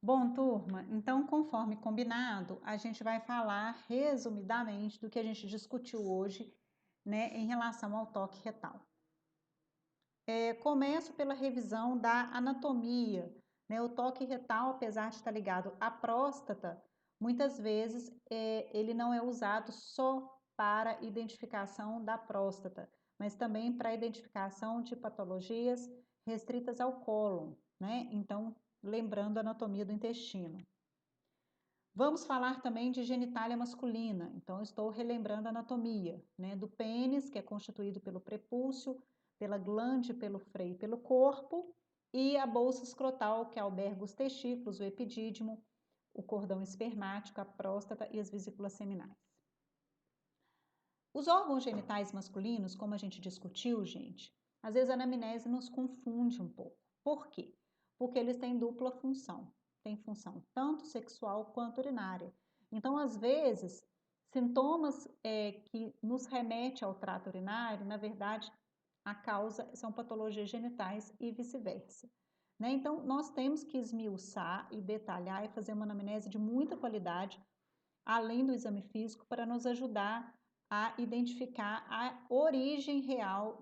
Bom, turma, então, conforme combinado, a gente vai falar resumidamente do que a gente discutiu hoje, né, em relação ao toque retal. Começo pela revisão da anatomia, né? O toque retal, apesar de estar ligado à próstata, muitas vezes ele não é usado só para identificação da próstata, mas também para identificação de patologias restritas ao cólon, né? Então, lembrando a anatomia do intestino. Vamos falar também de genitália masculina. Então, estou relembrando a anatomia, né, do pênis, que é constituído pelo prepúcio, pela glande, pelo freio, pelo corpo, e a bolsa escrotal, que alberga os testículos, o epidídimo, o cordão espermático, a próstata e as vesículas seminais. Os órgãos genitais masculinos, como a gente discutiu, gente, às vezes a anamnese nos confunde um pouco. Por quê? Porque eles têm dupla função. Tem função tanto sexual quanto urinária. Então, às vezes, sintomas que nos remete ao trato urinário, na verdade, a causa são patologias genitais e vice-versa. Né? Então, nós temos que esmiuçar e detalhar e fazer uma anamnese de muita qualidade, além do exame físico, para nos ajudar a identificar a origem real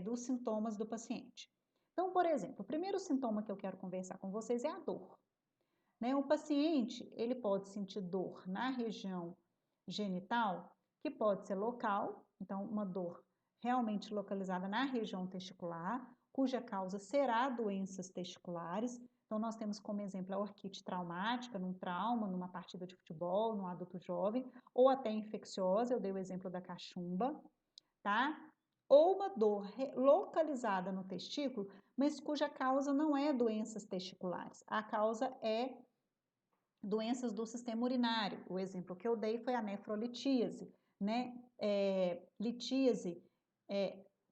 dos sintomas do paciente. Então, por exemplo, o primeiro sintoma que eu quero conversar com vocês é a dor. Né? O paciente, ele pode sentir dor na região genital, que pode ser local, então uma dor realmente localizada na região testicular, cuja causa será doenças testiculares. Então, nós temos como exemplo a orquite traumática, num trauma, numa partida de futebol, num adulto jovem, ou até infecciosa, eu dei o exemplo da cachumba, tá? Ou uma dor localizada no testículo, mas cuja causa não é doenças testiculares. A causa é doenças do sistema urinário. O exemplo que eu dei foi a nefrolitíase, né? Litíase,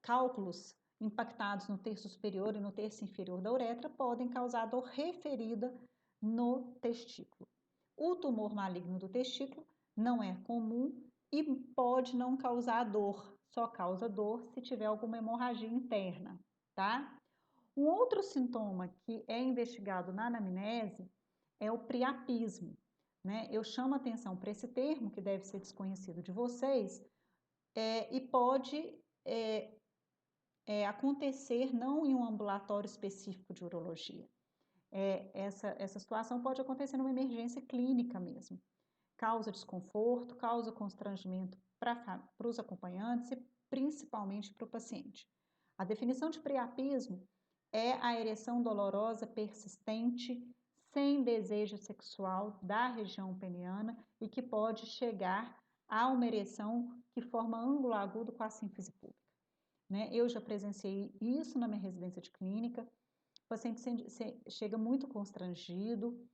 cálculos impactados no terço superior e no terço inferior da uretra podem causar dor referida no testículo. O tumor maligno do testículo não é comum e pode não causar dor, só causa dor se tiver alguma hemorragia interna, tá? Um outro sintoma que é investigado na anamnese é o priapismo, né? Eu chamo atenção para esse termo, que deve ser desconhecido de vocês, e pode acontecer não em um ambulatório específico de urologia. Essa situação pode acontecer numa emergência clínica mesmo. Causa desconforto, causa constrangimento para os acompanhantes e principalmente para o paciente. A definição de priapismo é a ereção dolorosa persistente, sem desejo sexual da região peniana e que pode chegar a uma ereção que forma ângulo agudo com a sínfise pública. Né? Eu já presenciei isso na minha residência de clínica. O paciente chega muito constrangido,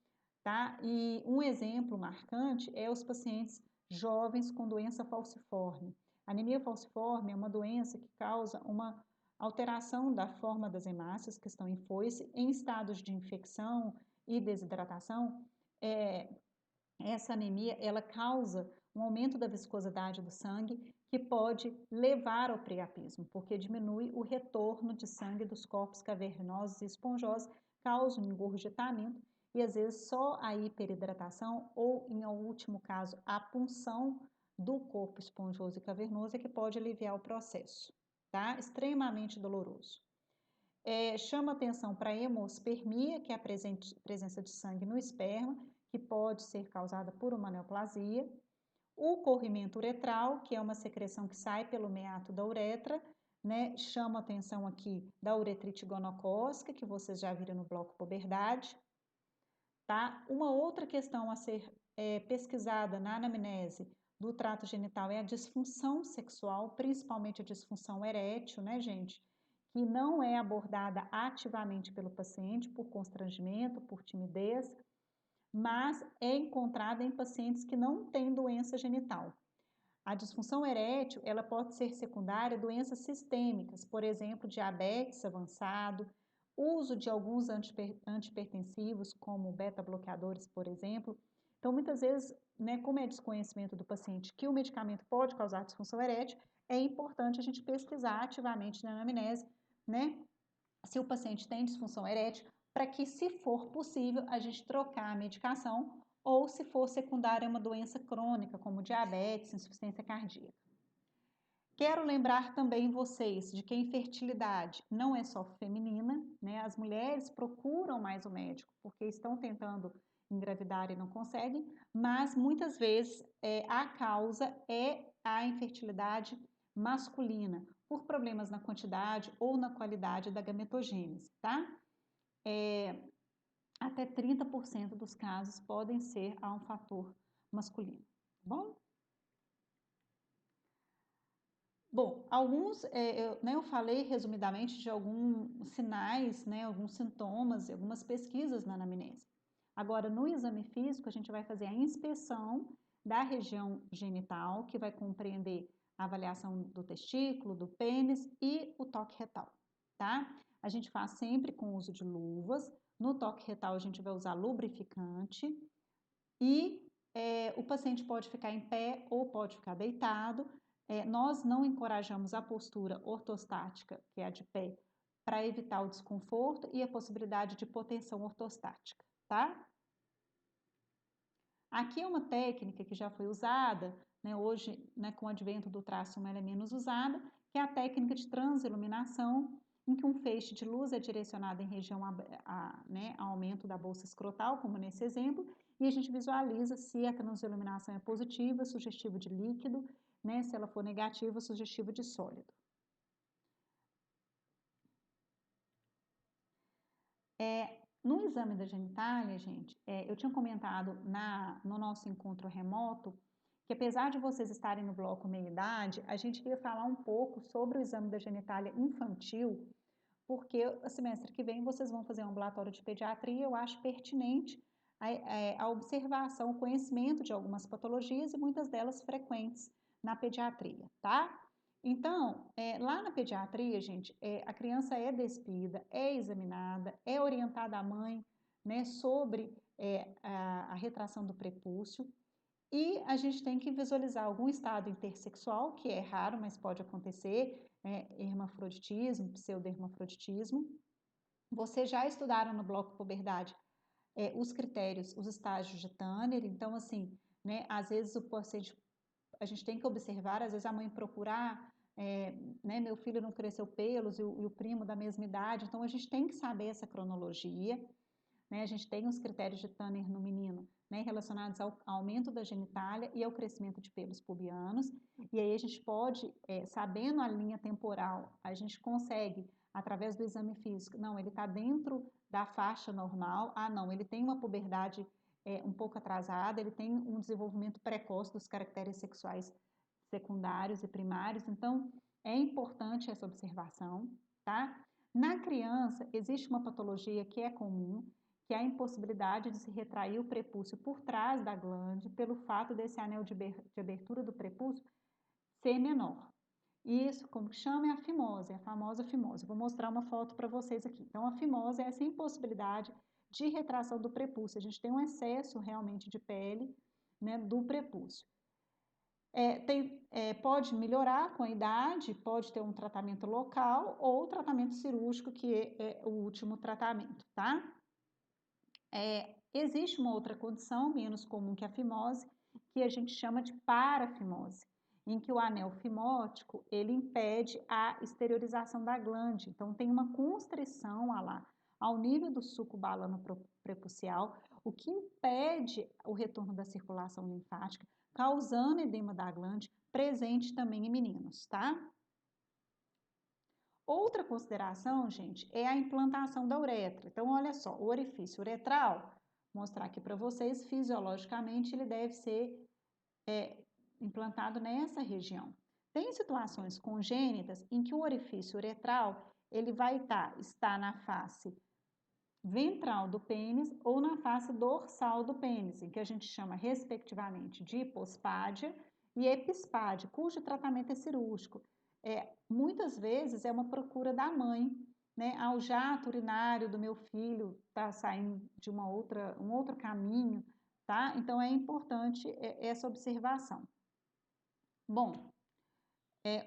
tá? E um exemplo marcante é os pacientes jovens com doença falciforme. A anemia falciforme é uma doença que causa uma alteração da forma das hemácias que estão em foice em estados de infecção e desidratação. Essa anemia ela causa um aumento da viscosidade do sangue que pode levar ao priapismo, porque diminui o retorno de sangue dos corpos cavernosos e esponjosos, causa um engurgitamento e às vezes só a hiperidratação ou, em último caso, a punção do corpo esponjoso e cavernoso é que pode aliviar o processo, tá? Extremamente doloroso. Chama atenção para a hemospermia, que é a presença de sangue no esperma, que pode ser causada por uma neoplasia. O corrimento uretral, que é uma secreção que sai pelo meato da uretra, né? Chama atenção aqui da uretrite gonocócica, que vocês já viram no bloco puberdade. Tá? Uma outra questão a ser pesquisada na anamnese do trato genital é a disfunção sexual, principalmente a disfunção erétil, né, gente? Que não é abordada ativamente pelo paciente por constrangimento, por timidez, mas é encontrada em pacientes que não têm doença genital. A disfunção erétil, ela pode ser secundária a doenças sistêmicas, por exemplo, diabetes avançado, uso de alguns antipertensivos, como beta-bloqueadores, por exemplo. Então, muitas vezes, né, como é desconhecimento do paciente que o medicamento pode causar disfunção erétil, é importante a gente pesquisar ativamente na anamnese, né, se o paciente tem disfunção erétil, para que, se for possível, a gente trocar a medicação ou, se for secundária, uma doença crônica, como diabetes, insuficiência cardíaca. Quero lembrar também vocês de que a infertilidade não é só feminina, né? As mulheres procuram mais o médico porque estão tentando engravidar e não conseguem, mas muitas vezes a causa é a infertilidade masculina, por problemas na quantidade ou na qualidade da gametogênese, tá? Até 30% dos casos podem ser a um fator masculino, tá bom? Bom, eu falei resumidamente de alguns sinais, né, alguns sintomas, algumas pesquisas na anamnese. Agora, no exame físico, a gente vai fazer a inspeção da região genital, que vai compreender a avaliação do testículo, do pênis e o toque retal, tá? A gente faz sempre com o uso de luvas. No toque retal, a gente vai usar lubrificante e o paciente pode ficar em pé ou pode ficar deitado. Nós não encorajamos a postura ortostática, que é a de pé, para evitar o desconforto e a possibilidade de hipotensão ortostática, tá? Aqui é uma técnica que já foi usada, né, hoje, né, com o advento do ultrassom ela é menos usada, que é a técnica de transiluminação, em que um feixe de luz é direcionado em região né, a aumento da bolsa escrotal, como nesse exemplo, e a gente visualiza se a transiluminação é positiva, sugestivo de líquido, né, se ela for negativa, sugestivo de sólido. No exame da genitália, gente, eu tinha comentado no nosso encontro remoto que, apesar de vocês estarem no bloco meia-idade, a gente ia falar um pouco sobre o exame da genitália infantil, porque o semestre que vem vocês vão fazer um ambulatório de pediatria, eu acho pertinente a observação, o conhecimento de algumas patologias e muitas delas frequentes na pediatria, tá? Então, lá na pediatria, gente, a criança é despida, é examinada, é orientada a mãe, né, sobre a retração do prepúcio, e a gente tem que visualizar algum estado intersexual, que é raro, mas pode acontecer, hermafroditismo, pseudohermafroditismo. Vocês já estudaram no bloco puberdade os critérios, os estágios de Tanner, então, assim, né, às vezes o paciente, a gente tem que observar, às vezes a mãe procurar, né, meu filho não cresceu pelos e o primo da mesma idade, então a gente tem que saber essa cronologia, né, a gente tem os critérios de Tanner no menino, né, relacionados ao aumento da genitália e ao crescimento de pelos pubianos, e aí a gente pode, sabendo a linha temporal, a gente consegue, através do exame físico, não, ele está dentro da faixa normal, não, ele tem uma puberdade um pouco atrasada, ele tem um desenvolvimento precoce dos caracteres sexuais secundários e primários, então é importante essa observação, tá? Na criança, existe uma patologia que é comum, que é a impossibilidade de se retrair o prepúcio por trás da glande, pelo fato desse anel de abertura do prepúcio ser menor. Isso, como que chama, é a fimose, a famosa fimose. Vou mostrar uma foto para vocês aqui. Então, a fimose é essa impossibilidade de retração do prepúcio. A gente tem um excesso realmente de pele, né, do prepúcio. Pode melhorar com a idade, pode ter um tratamento local ou tratamento cirúrgico, que é o último tratamento, tá? Existe uma outra condição, menos comum que a fimose, que a gente chama de parafimose, em que o anel fimótico, ele impede a exteriorização da glande. Então, tem uma constrição ao nível do suco balano prepucial, o que impede o retorno da circulação linfática, causando edema da glande, presente também em meninos, tá? Outra consideração, gente, é a implantação da uretra. Então, olha só, o orifício uretral, vou mostrar aqui para vocês, fisiologicamente ele deve ser implantado nessa região. Tem situações congênitas em que o orifício uretral ele vai estar na face ventral do pênis ou na face dorsal do pênis, em que a gente chama respectivamente de hipospádia e epispádia, cujo tratamento é cirúrgico. Muitas vezes é uma procura da mãe, né? O jato urinário do meu filho está saindo de um outro caminho, tá? Então é importante essa observação. Bom,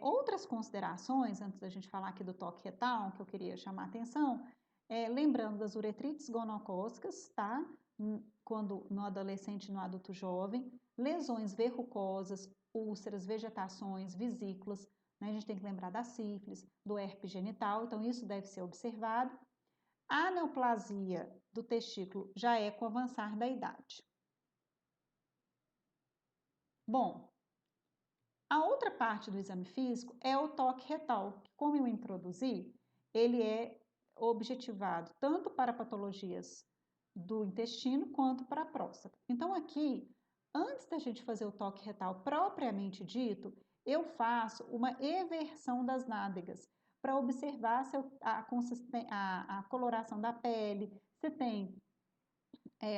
outras considerações, antes da gente falar aqui do toque retal, que eu queria chamar a atenção, Lembrando das uretrites gonocócicas, tá? Quando no adolescente e no adulto jovem, lesões verrucosas, úlceras, vegetações, vesículas, né? A gente tem que lembrar da sífilis, do herpes genital, então isso deve ser observado. A neoplasia do testículo já é com o avançar da idade. Bom, a outra parte do exame físico é o toque retal, que, como eu introduzi, ele é objetivado tanto para patologias do intestino quanto para a próstata. Então, aqui, antes da gente fazer o toque retal propriamente dito, eu faço uma eversão das nádegas para observar se a coloração da pele, se tem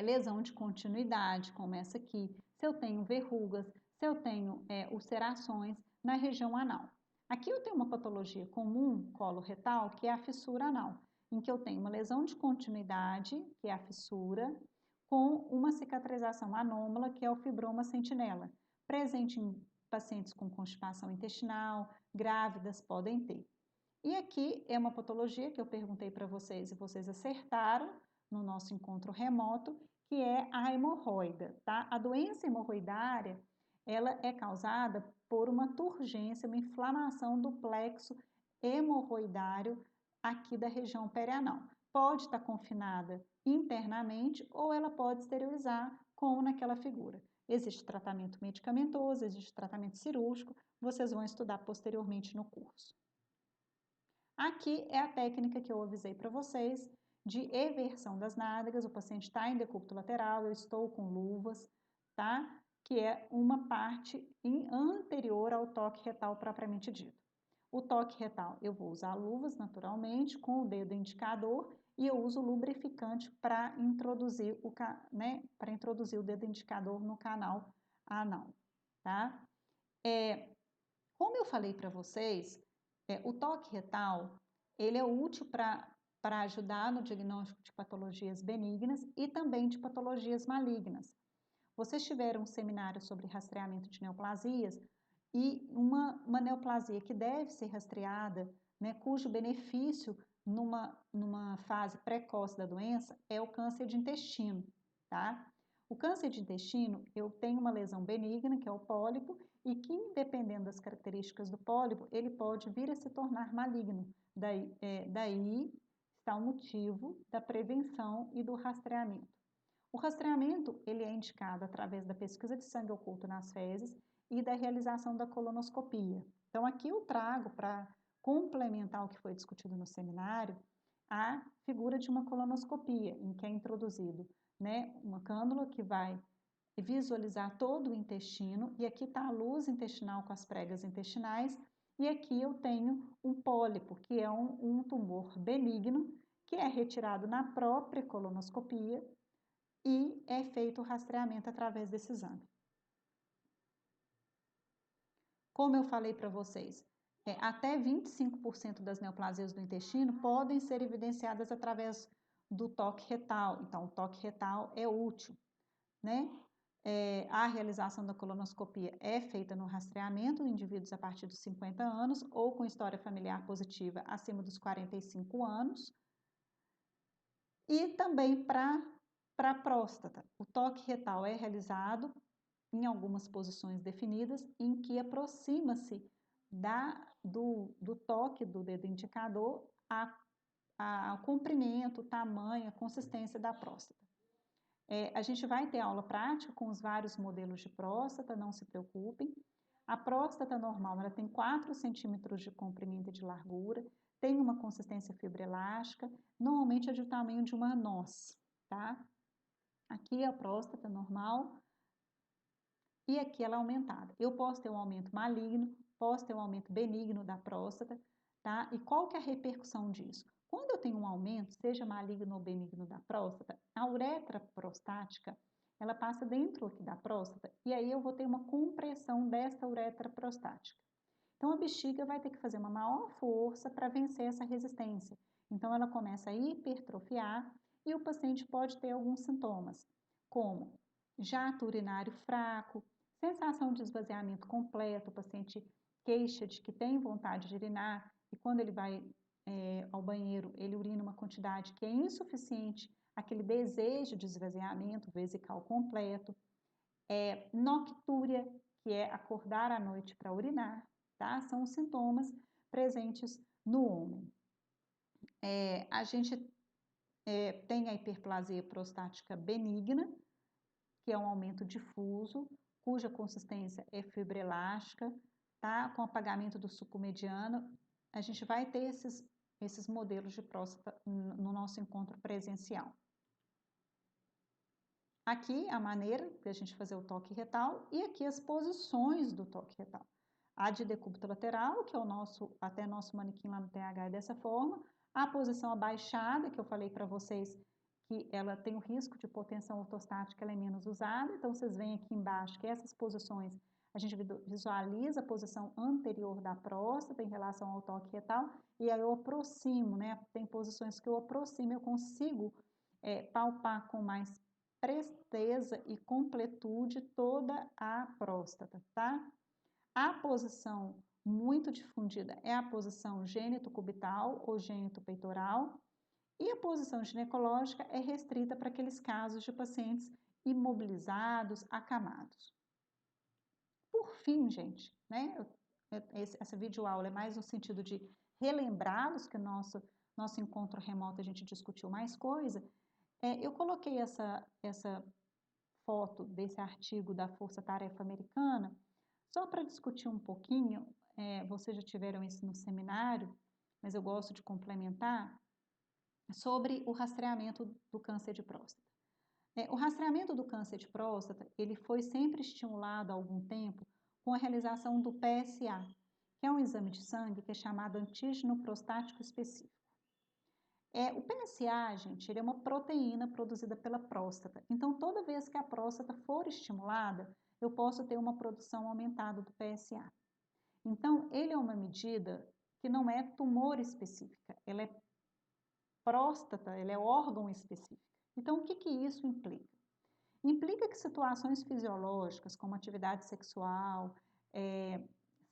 lesão de continuidade, como essa aqui, se eu tenho verrugas, se eu tenho ulcerações na região anal. Aqui eu tenho uma patologia comum coloretal, que é a fissura anal, em que eu tenho uma lesão de continuidade, que é a fissura, com uma cicatrização anômala, que é o fibroma sentinela, presente em pacientes com constipação intestinal, grávidas podem ter. E aqui é uma patologia que eu perguntei para vocês e vocês acertaram no nosso encontro remoto, que é a hemorroida, tá? A doença hemorroidária, ela é causada por uma turgência, uma inflamação do plexo hemorroidário aqui da região perianal. Pode estar confinada internamente ou ela pode exteriorizar, como naquela figura. Existe tratamento medicamentoso, existe tratamento cirúrgico, vocês vão estudar posteriormente no curso. Aqui é a técnica que eu avisei para vocês de eversão das nádegas. O paciente está em decúbito lateral, eu estou com luvas, tá? Que é uma parte anterior ao toque retal propriamente dito. O toque retal, eu vou usar luvas naturalmente, com o dedo indicador, e eu uso lubrificante para introduzir o dedo indicador no canal anal, tá? Como eu falei para vocês, o toque retal, ele é útil para ajudar no diagnóstico de patologias benignas e também de patologias malignas. Vocês tiveram um seminário sobre rastreamento de neoplasias e uma neoplasia que deve ser rastreada, né, cujo benefício numa fase precoce da doença é o câncer de intestino, tá? O câncer de intestino, eu tenho uma lesão benigna, que é o pólipo, e que, dependendo das características do pólipo, ele pode vir a se tornar maligno. Daí está o motivo da prevenção e do rastreamento. O rastreamento ele é indicado através da pesquisa de sangue oculto nas fezes e da realização da colonoscopia. Então, aqui eu trago para complementar o que foi discutido no seminário a figura de uma colonoscopia, em que é introduzido, né, uma cânula que vai visualizar todo o intestino, e aqui está a luz intestinal com as pregas intestinais, e aqui eu tenho um pólipo, que é um tumor benigno, que é retirado na própria colonoscopia e é feito o rastreamento através desse exame. Como eu falei para vocês, até 25% das neoplasias do intestino podem ser evidenciadas através do toque retal, então o toque retal é útil, né? A realização da colonoscopia é feita no rastreamento de indivíduos a partir dos 50 anos ou com história familiar positiva acima dos 45 anos. E também para a próstata, o toque retal é realizado em algumas posições definidas em que aproxima-se do toque do dedo indicador ao comprimento, tamanho, a consistência da próstata. A gente vai ter aula prática com os vários modelos de próstata, não se preocupem. A próstata normal ela tem 4 centímetros de comprimento e de largura, tem uma consistência fibroelástica, normalmente é do tamanho de uma noz, tá? Aqui é a próstata normal e aqui ela é aumentada. Eu posso ter um aumento maligno, posso ter um aumento benigno da próstata, tá? E qual que é a repercussão disso? Quando eu tenho um aumento, seja maligno ou benigno da próstata, a uretra prostática, ela passa dentro aqui da próstata e aí eu vou ter uma compressão desta uretra prostática. Então, a bexiga vai ter que fazer uma maior força para vencer essa resistência. Então, ela começa a hipertrofiar e o paciente pode ter alguns sintomas, como jato urinário fraco, sensação de esvaziamento completo, o paciente queixa de que tem vontade de urinar e quando ele vai ao banheiro, ele urina uma quantidade que é insuficiente àquele desejo de esvaziamento vesical completo. Noctúria, que é acordar à noite para urinar, tá? São os sintomas presentes no homem. A gente tem a hiperplasia prostática benigna, que é um aumento difuso, cuja consistência é fibroelástica, tá? Com apagamento do suco mediano, a gente vai ter esses modelos de próstata no nosso encontro presencial. Aqui a maneira de a gente fazer o toque retal e aqui as posições do toque retal. A de decúbito lateral, que é até nosso manequim lá no TH é dessa forma. A posição abaixada, que eu falei para vocês que ela tem o risco de hipotensão ortostática, ela é menos usada. Então, vocês veem aqui embaixo que essas posições, a gente visualiza a posição anterior da próstata em relação ao toque retal, e aí eu aproximo, né? Tem posições que eu aproximo, eu consigo palpar com mais presteza e completude toda a próstata, tá? A posição muito difundida é a posição gênito-cubital ou gênito-peitoral, e a posição ginecológica é restrita para aqueles casos de pacientes imobilizados, acamados. Por fim, gente, né, essa videoaula é mais no sentido de relembrá-los que no nosso encontro remoto a gente discutiu mais coisa. Eu coloquei essa foto desse artigo da Força Tarefa Americana só para discutir um pouquinho. Vocês já tiveram isso no seminário, mas eu gosto de complementar, sobre o rastreamento do câncer de próstata. O rastreamento do câncer de próstata, ele foi sempre estimulado há algum tempo com a realização do PSA, que é um exame de sangue que é chamado antígeno prostático específico. O PSA, gente, ele é uma proteína produzida pela próstata. Então, toda vez que a próstata for estimulada, eu posso ter uma produção aumentada do PSA. Então, ele é uma medida que não é tumor específica, ela é próstata, ela é órgão específico. Então, o que isso implica? Implica que situações fisiológicas, como atividade sexual,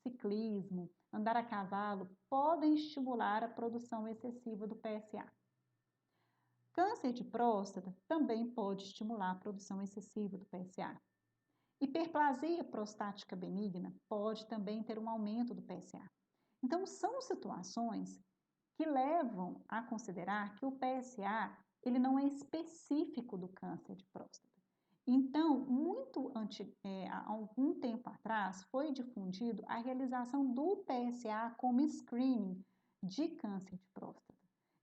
ciclismo, andar a cavalo, podem estimular a produção excessiva do PSA. Câncer de próstata também pode estimular a produção excessiva do PSA. Hiperplasia prostática benigna pode também ter um aumento do PSA. Então, são situações que levam a considerar que o PSA ele não é específico do câncer de próstata. Então, há algum tempo atrás, foi difundido a realização do PSA como screening de câncer de próstata.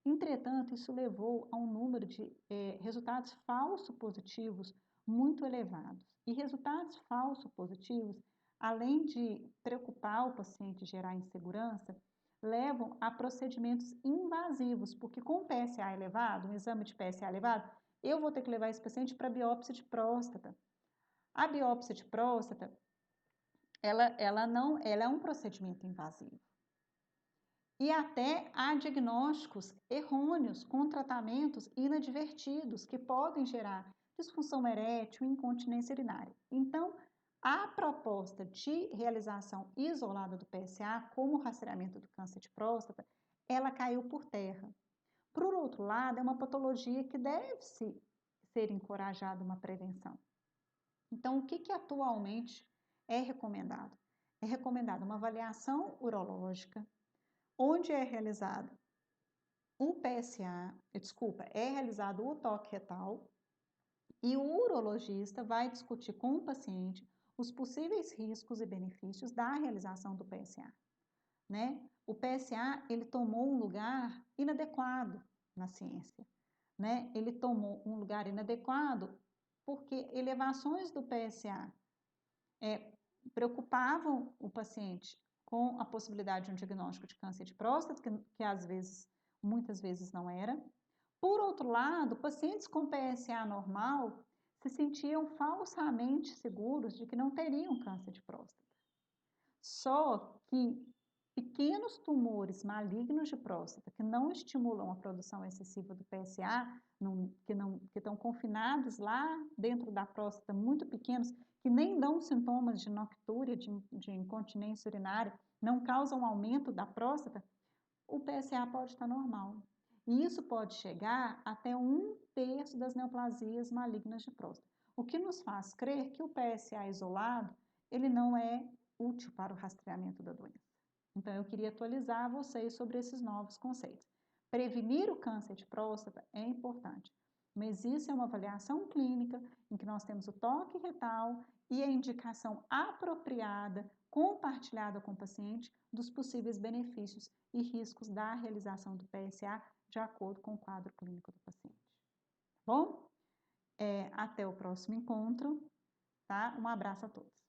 Entretanto, isso levou a um número de resultados falso positivos muito elevados. E resultados falso positivos, além de preocupar o paciente e gerar insegurança, levam a procedimentos invasivos, porque com o PSA elevado, um exame de PSA elevado, eu vou ter que levar esse paciente para biópsia de próstata. A biópsia de próstata, ela é um procedimento invasivo. E até há diagnósticos errôneos com tratamentos inadvertidos que podem gerar disfunção erétil e incontinência urinária. Então, a proposta de realização isolada do PSA como rastreamento do câncer de próstata, ela caiu por terra. Por outro lado, é uma patologia que deve ser encorajada uma prevenção. Então, o que atualmente é recomendado? É recomendada uma avaliação urológica, onde é realizado é realizado o toque retal e o urologista vai discutir com o paciente os possíveis riscos e benefícios da realização do PSA, né? O PSA, ele tomou um lugar inadequado na ciência, né? Ele tomou um lugar inadequado porque elevações do PSA preocupavam o paciente com a possibilidade de um diagnóstico de câncer de próstata, que muitas vezes não era. Por outro lado, pacientes com PSA normal se sentiam falsamente seguros de que não teriam câncer de próstata. Só que pequenos tumores malignos de próstata que não estimulam a produção excessiva do PSA, que estão confinados lá dentro da próstata, muito pequenos, que nem dão sintomas de noctúria, de incontinência urinária, não causam aumento da próstata, o PSA pode estar normal. E isso pode chegar até 1/3 das neoplasias malignas de próstata, o que nos faz crer que o PSA isolado, ele não é útil para o rastreamento da doença. Então, eu queria atualizar vocês sobre esses novos conceitos. Prevenir o câncer de próstata é importante, mas isso é uma avaliação clínica em que nós temos o toque retal e a indicação apropriada, compartilhada com o paciente, dos possíveis benefícios e riscos da realização do PSA de acordo com o quadro clínico do paciente. Bom, até o próximo encontro, tá? Um abraço a todos.